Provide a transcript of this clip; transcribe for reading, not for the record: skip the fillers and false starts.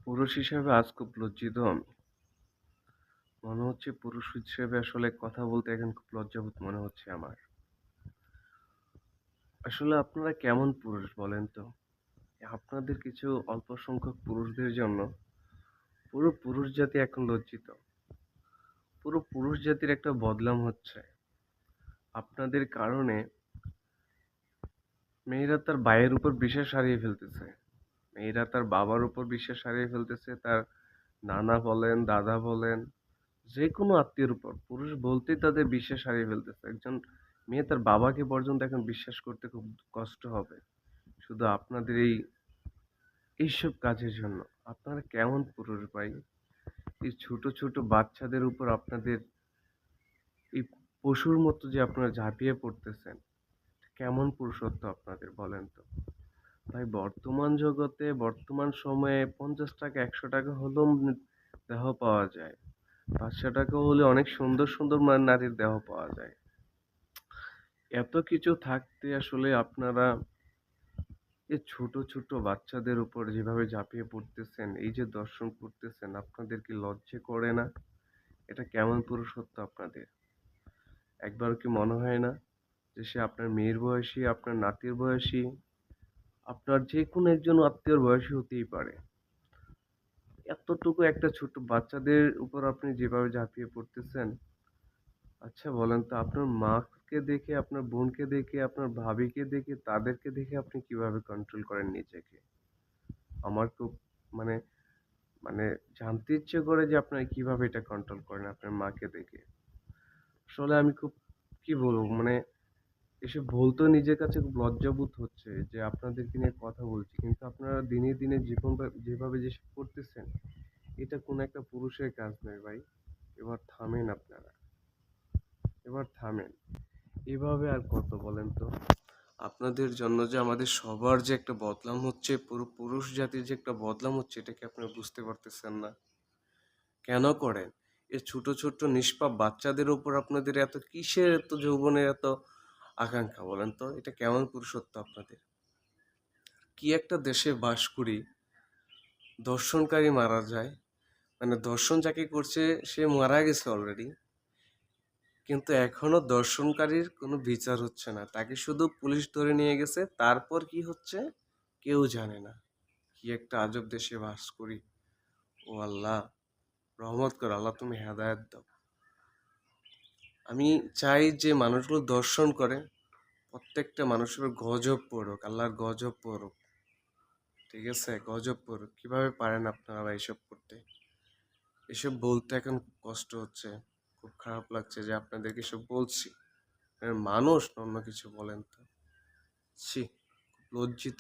পুরুষ হিসেবে আজ খুব লজ্জিত আমি। মনে হচ্ছে পুরুষ হিসেবে আসলে কথা বলতে এখন খুব লজ্জাবোধ মনে হচ্ছে আমার। আসলে আপনারা কেমন পুরুষ বলেন তো? আপনাদের কিছু অল্প সংখ্যক পুরুষদের জন্য পুরো পুরুষ জাতি এখন লজ্জিত। পুরো পুরুষ জাতির একটা বদনাম হচ্ছে। আপনাদের কারণে মেয়েরা তার ভাইয়ের উপর বিশ্বাস হারিয়ে ফেলতেছে। মেয়েরা তার বাবার উপর বিশ্বাস হারিয়ে ফেলতেছে, তার নানা বলেন, দাদা বলেন, যেকোনো আত্মীয়ের উপর। পুরুষ বলতেই তাদের বিশ্বাস হারিয়ে ফেলতেছে। একজন মেয়ে তার বাবাকে পর্যন্ত এখন বিশ্বাস করতে খুব কষ্ট হবে। শুধু আপনাদের এইসব কাজের জন্য। আপনারা কেমন পুরুষ ভাই? এই ছোট, ছোট বাচ্চাদের উপর আপনাদের এই পশুর মতো যে আপনারা ঝাঁপিয়ে পড়তেছেন, কেমন পুরুষত্ব আপনাদের বলেন তো? ভাই বর্তমান জগতে, বর্তমান সময়ে ৳৫০, ৳১০০ হলেও দেহ পাওয়া যায়। ৳৫০০ হলে অনেক সুন্দর, সুন্দর নারীর দেহ পাওয়া যায়। এত কিছু থাকতে আসলে আপনারা এই ছোট, ছোট বাচ্চাদের উপর যেভাবে ঝাঁপিয়ে পড়তেছেন, এই যে দর্শন করতেছেন, আপনাদের কি লজ্জা করে না? এটা কেমন পুরুষত্ব আপনাদের? একবারও কি মনে হয় না যে সে আপনার মেয়ের বয়সী, আপনার নাতির বয়সী, আপনার যেকোনো একজন আত্মীয়র বয়সী হতেই পারে। এতটুকু একটা ছোট বাচ্চাদের উপর আপনি যেভাবে ঝাঁপিয়ে পড়তেছেন, আচ্ছা বলেন তো আপনার মাকে দেখে, আপনার বোনকে দেখে, আপনার ভাবিকে দেখে, তাদেরকে দেখে আপনি কিভাবে কন্ট্রোল করেন নিজেকে? আমার খুব মানে মানে জানতে ইচ্ছে করে যে আপনারা কিভাবে এটা কন্ট্রোল করেন আপনার মাকে দেখে। আসলে আমি খুব কি বলবো মানে এসব বলতেও নিজের কাছে খুব লজ্জাবোধ হচ্ছে যে আপনাদেরকে নিয়ে কথা বলছি। কিন্তু আপনারা দিনে, দিনে যেভাবে যেসব করতেছেন, এটা কোনো একটা পুরুষের কাজ নয় ভাই। এবার থামেন আপনারা। এবার থামেন। এভাবে আর কত বলেন তো? আপনাদের জন্য যে আমাদের সবার যে একটা বদনাম হচ্ছে, পুরো পুরুষ জাতির যে একটা বদনাম হচ্ছে, এটা কি আপনারা বুঝতে পারতেছেন না? কেন করেন? এই ছোট, ছোট নিষ্পাপ বাচ্চাদের উপর আপনাদের এত কিসের এত যৌবনের এত আকাঙ্ক্ষা বলেন তো? এটা কেমন পুরুষত্ব আপনাদের? কি একটা দেশে বাস করি, ধর্ষণকারী মারা যায়। মানে ধর্ষণ যাকে করছে সে মারা গেছে অলরেডি। কিন্তু এখনো ধর্ষণকারীর কোনো বিচার হচ্ছে না। তাকে শুধু পুলিশ ধরে নিয়ে গেছে। তারপর কি হচ্ছে? কেউ জানে না। কি একটা আজব দেশে বাস করি। ও আল্লাহ! রহমত করো। আল্লাহ তুমি হেদায়েত দাও। আমি চাই যে মানুষগুলো দর্শন করে প্রত্যেকটা মানুষের উপর গজব পড়ুক, আল্লাহর গজব পড়ুক। ঠিক আছে? গজব পড়ুক। কিভাবে পারেন আপনারা ভাই এসব করতে? এসব বলতে এখন খুব কষ্ট হচ্ছে। খুব খারাপ লাগছে যে আপনাদেরকে এসব বলছি। মানুষ না অন্য কিছু বলেন তো। ছি! খুব লজ্জিত।